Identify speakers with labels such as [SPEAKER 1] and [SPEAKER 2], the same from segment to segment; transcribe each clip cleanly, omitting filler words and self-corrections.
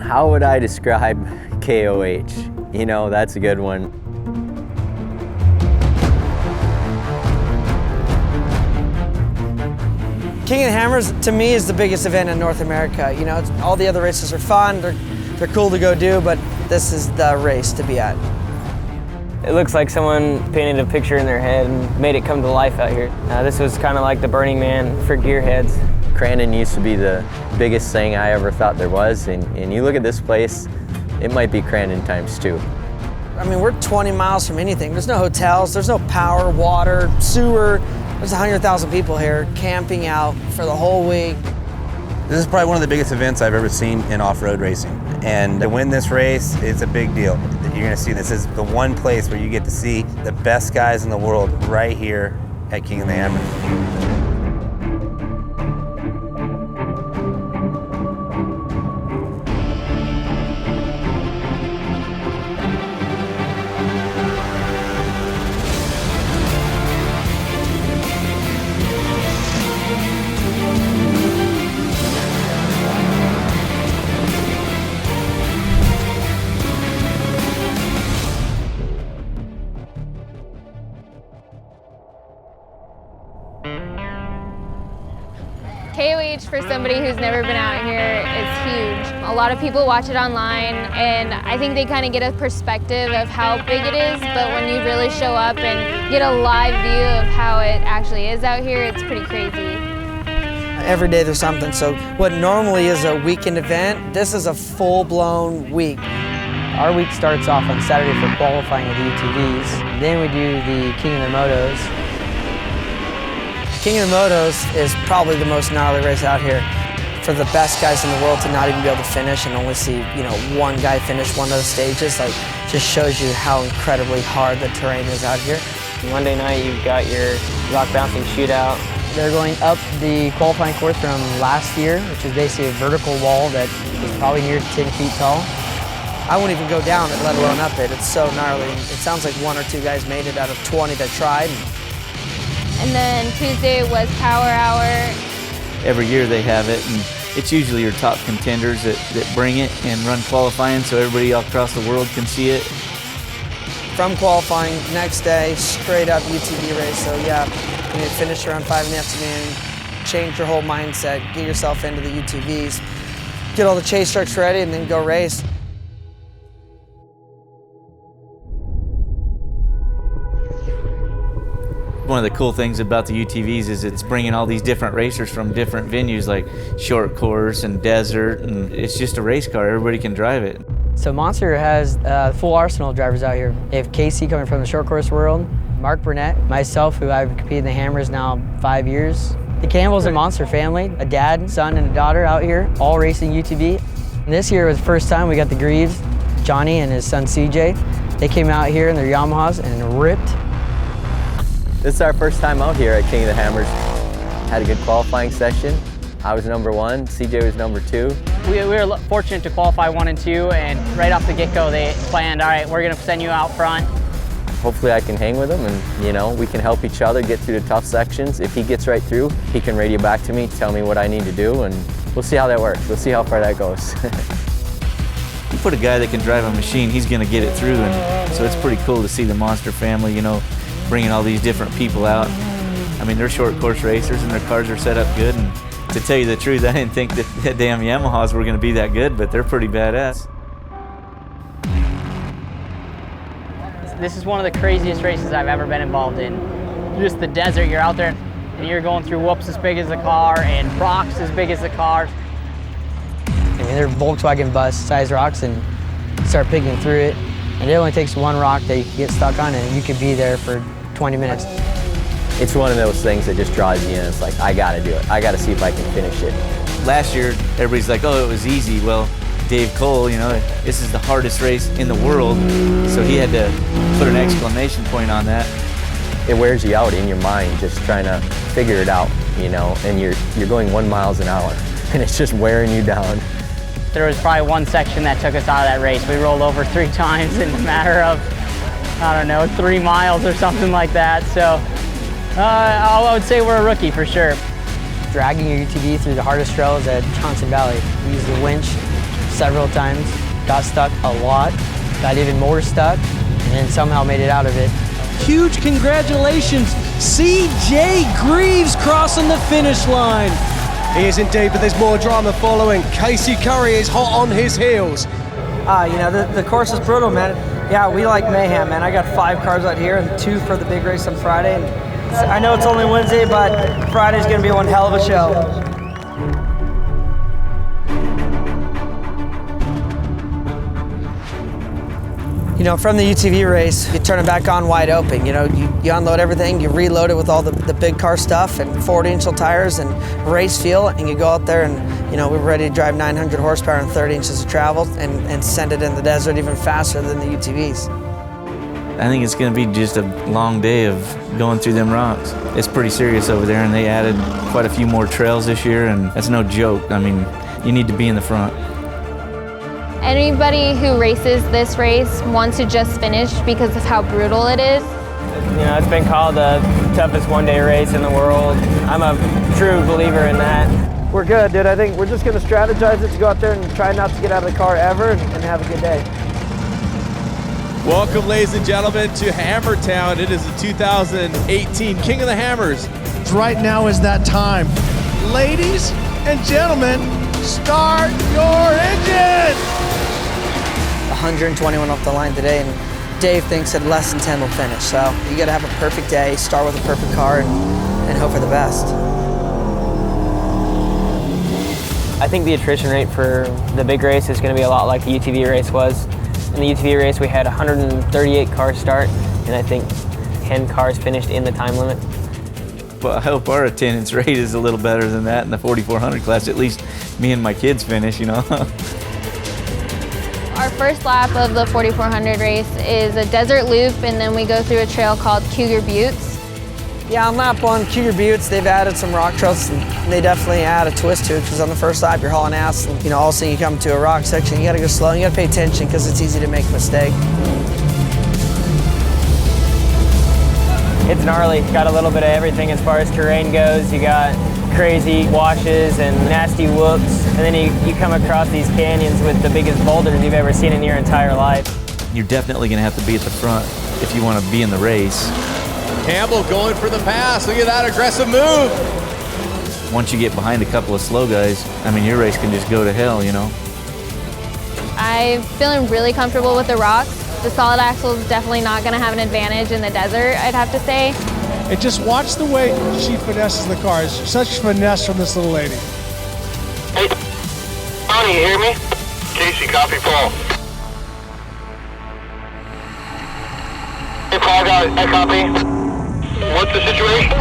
[SPEAKER 1] How would I describe KOH? You know, that's a good one.
[SPEAKER 2] King of the Hammers, to me, is the biggest event in North America. You know, all the other races are fun, they're cool to go do, but this is the race to be at.
[SPEAKER 3] It looks like someone painted a picture in their head and made it come to life out here. This was kind of like the Burning Man for gearheads.
[SPEAKER 1] Crandon used to be the biggest thing I ever thought there was, and you look at this place, it might be Crandon times 2.
[SPEAKER 2] I mean, we're 20 miles from anything. There's no hotels, there's no power, water, sewer. There's 100,000 people here camping out for the whole week.
[SPEAKER 4] This is probably one of the biggest events I've ever seen in off-road racing. And to win this race, it's a big deal. You're gonna see this is the one place where you get to see the best guys in the world right here at King of the Hammers.
[SPEAKER 5] KOH, for somebody who's never been out here, is huge. A lot of people watch it online, and I think they kind of get a perspective of how big it is, but when you really show up and get a live view of how it actually is out here, it's pretty crazy.
[SPEAKER 2] Every day there's something, so what normally is a weekend event, this is a full-blown week.
[SPEAKER 6] Our week starts off on Saturday for qualifying with the UTVs. Then we do the King of the Motos.
[SPEAKER 2] King of the Motos is probably the most gnarly race out here. For the best guys in the world to not even be able to finish and only see, you know, one guy finish one of the stages, like, just shows you how incredibly hard the terrain is out here.
[SPEAKER 3] Monday night, you've got your rock bouncing shootout.
[SPEAKER 6] They're going up the qualifying course from last year, which is basically a vertical wall that is probably near 10 feet tall.
[SPEAKER 2] I won't even go down it, let alone up it. It's so gnarly. It sounds like 1 or 2 guys made it out of 20 that tried.
[SPEAKER 5] And then Tuesday was Power Hour.
[SPEAKER 7] Every year they have it, and it's usually your top contenders that bring it and run qualifying so everybody all across the world can see it.
[SPEAKER 2] From qualifying, next day, straight up UTV race. So yeah, you need to finish around 5 in the afternoon, change your whole mindset, get yourself into the UTVs, get all the chase trucks ready, and then go race.
[SPEAKER 7] One of the cool things about the UTVs is it's bringing all these different racers from different venues like short course and desert, and it's just a race car, everybody can drive it.
[SPEAKER 6] So Monster has a full arsenal of drivers out here. They have Casey coming from the short course world, Mark Burnett, myself, who I've competed in the Hammers now 5 years. The Campbell's a Monster family, a dad, son, and a daughter out here, all racing UTV. And this year was the first time we got the Greaves, Johnny and his son CJ. They came out here in their Yamahas and ripped.
[SPEAKER 1] This is our first time out here at King of the Hammers. Had a good qualifying session. I was number 1, CJ was number 2.
[SPEAKER 8] We were fortunate to qualify 1 and 2, and right off the get-go they planned, all right, we're gonna send you out front.
[SPEAKER 1] Hopefully I can hang with him and, you know, we can help each other get through the tough sections. If he gets right through, he can radio back to me, tell me what I need to do, and we'll see how that works. We'll see how far that goes.
[SPEAKER 7] You put a guy that can drive a machine, he's gonna get it through, and so it's pretty cool to see the Monster family, you know, bringing all these different people out. I mean, they're short course racers and their cars are set up good, and to tell you the truth, I didn't think that damn Yamahas were gonna be that good, but they're pretty badass.
[SPEAKER 8] This is one of the craziest races I've ever been involved in. Just the desert, you're out there and you're going through whoops as big as the car and rocks as big as the car.
[SPEAKER 6] I mean, they're Volkswagen bus size rocks, and start picking through it. And it only takes one rock that you can get stuck on, and you could be there for 20 minutes.
[SPEAKER 1] It's one of those things that just draws you in. It's like, I gotta do it. I gotta see if I can finish it.
[SPEAKER 7] Last year, everybody's like, oh, it was easy. Well, Dave Cole, you know, this is the hardest race in the world, so he had to put an exclamation point on that.
[SPEAKER 1] It wears you out in your mind just trying to figure it out, you know, and you're going 1 mile an hour, and it's just wearing you down.
[SPEAKER 8] There was probably one section that took us out of that race. We rolled over 3 times in a matter of, I don't know, 3 miles or something like that. So I would say we're a rookie for sure.
[SPEAKER 6] Dragging your UTV through the hardest trails at Johnson Valley. We use the winch, several times, got stuck a lot, got even more stuck, and then somehow made it out of it.
[SPEAKER 9] Huge congratulations, CJ Greaves crossing the finish line.
[SPEAKER 10] He is indeed, but there's more drama following. Casey Currie is hot on his heels.
[SPEAKER 2] You know, the course is brutal, man. Yeah, we like mayhem, man. I got 5 cars out here and 2 for the big race on Friday. And I know it's only Wednesday, but Friday's gonna be one hell of a show. You know, from the UTV race, you turn it back on wide open. You know, you unload everything, you reload it with all the big car stuff and 40-inch tires and race fuel, and you go out there and, you know, we're ready to drive 900 horsepower and 30 inches of travel and send it in the desert even faster than the UTVs.
[SPEAKER 7] I think it's going to be just a long day of going through them rocks. It's pretty serious over there, and they added quite a few more trails this year, and that's no joke. I mean, you need to be in the front.
[SPEAKER 5] Anybody who races this race wants to just finish because of how brutal it is.
[SPEAKER 3] You know, it's been called the toughest one-day race in the world. I'm a true believer in that.
[SPEAKER 11] We're good, dude. I think we're just going to strategize it to go out there and try not to get out of the car ever and have a good day.
[SPEAKER 12] Welcome, ladies and gentlemen, to Hammertown. It is the 2018 King of the Hammers.
[SPEAKER 9] Right now is that time. Ladies and gentlemen, start your engine!
[SPEAKER 2] 121 off the line today, and Dave thinks that less than 10 will finish. So you got to have a perfect day, start with a perfect car, and hope for the best.
[SPEAKER 3] I think the attrition rate for the big race is going to be a lot like the UTV race was. In the UTV race, we had 138 cars start, and I think 10 cars finished in the time limit.
[SPEAKER 7] Well, I hope our attendance rate is a little better than that in the 4400 class. At least me and my kids finish, you know.
[SPEAKER 5] Our first lap of the 4400 race is a desert loop, and then we go through a trail called Cougar Buttes.
[SPEAKER 2] Yeah, on lap 1, Cougar Buttes, they've added some rock trails, and they definitely add a twist to it, because on the first lap, you're hauling ass, and, you know, all of a sudden you come to a rock section, you gotta go slow, and you gotta pay attention, because it's easy to make a mistake.
[SPEAKER 3] It's gnarly. Got a little bit of everything as far as terrain goes. You got crazy washes and nasty whoops, and then you come across these canyons with the biggest boulders you've ever seen in your entire life.
[SPEAKER 7] You're definitely going to have to be at the front if you want to be in the race.
[SPEAKER 12] Campbell going for the pass. Look at that aggressive move.
[SPEAKER 7] Once you get behind a couple of slow guys, I mean, your race can just go to hell, you know.
[SPEAKER 5] I'm feeling really comfortable with the rocks. The solid axle is definitely not going to have an advantage in the desert, I'd have to say.
[SPEAKER 9] And just watch the way she finesses the cars. Such finesse from this little lady.
[SPEAKER 13] Hey, Tony, you hear me? Casey, copy, Paul. Hey, Paul, I copy. What's the situation?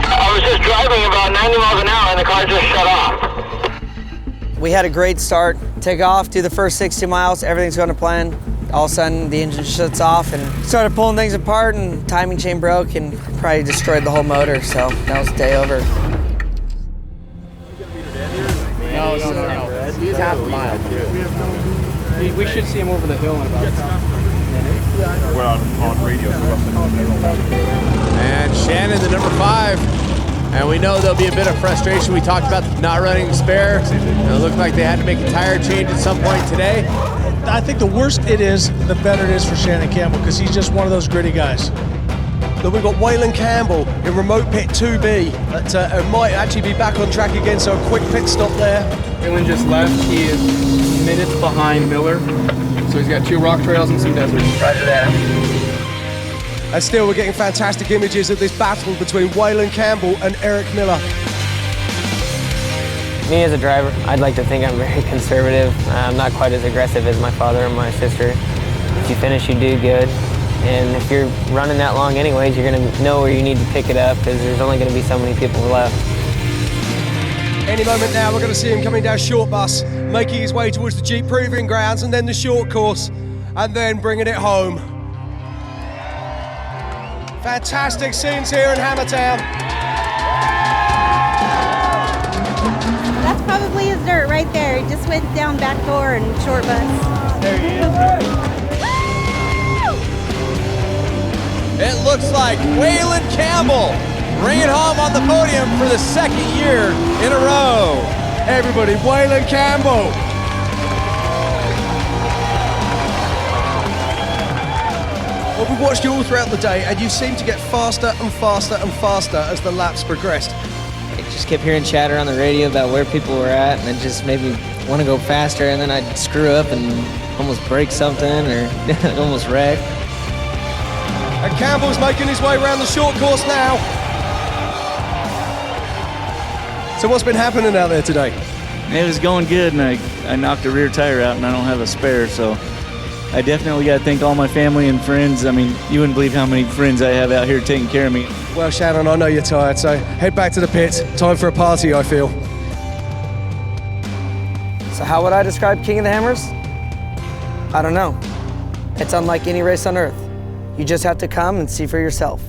[SPEAKER 13] I was just driving about 90 miles an hour and the car just shut off.
[SPEAKER 2] We had a great start. Take off, do the first 60 miles, everything's going to plan. All of a sudden, the engine shuts off and started pulling things apart, and timing chain broke and probably destroyed the whole motor, so that was day over.
[SPEAKER 11] No. He's half a mile. We should see him over the hill in about 10 minutes.
[SPEAKER 12] We're on radio. And Shannon, the number 5. And we know there'll be a bit of frustration. We talked about not running spare. It looked like they had to make a tire change at some point today.
[SPEAKER 9] I think the worse it is, the better it is for Shannon Campbell, because he's just one of those gritty guys.
[SPEAKER 10] Then we've got Waylon Campbell in remote pit 2B. That might actually be back on track again, so a quick pit stop there.
[SPEAKER 11] Waylon just left. He is minutes behind Miller. So he's got 2 rock trails and some desert.
[SPEAKER 13] Roger that.
[SPEAKER 10] And still, we're getting fantastic images of this battle between Waylon Campbell and Eric Miller.
[SPEAKER 3] Me as a driver, I'd like to think I'm very conservative. I'm not quite as aggressive as my father and my sister. If you finish, you do good. And if you're running that long anyways, you're gonna know where you need to pick it up, because there's only gonna be so many people left.
[SPEAKER 10] Any moment now, we're going to see him coming down short bus, making his way towards the Jeep Proving Grounds and then the short course, and then bringing it home. Fantastic scenes here in Hammertown.
[SPEAKER 14] That's probably his dirt right there. He just went down back door and short bus.
[SPEAKER 12] There he is. It looks like Waylon Campbell bringing home on the podium for the 2nd year in a row.
[SPEAKER 10] Everybody, Waylon Campbell Well, we've watched you all throughout the day, and you seem to get faster and faster and faster as the laps progressed.
[SPEAKER 3] I just kept hearing chatter on the radio about where people were at, and it just made me want to go faster, and then I'd screw up and almost break something or almost wreck.
[SPEAKER 10] And Campbell's making his way around the short course now. So what's been happening out there today?
[SPEAKER 7] It was going good, and I knocked a rear tire out, and I don't have a spare, so I definitely got to thank all my family and friends. I mean, you wouldn't believe how many friends I have out here taking care of me.
[SPEAKER 10] Well, Shannon, I know you're tired, so head back to the pits. Time for a party, I feel.
[SPEAKER 2] So how would I describe King of the Hammers? I don't know. It's unlike any race on earth. You just have to come and see for yourself.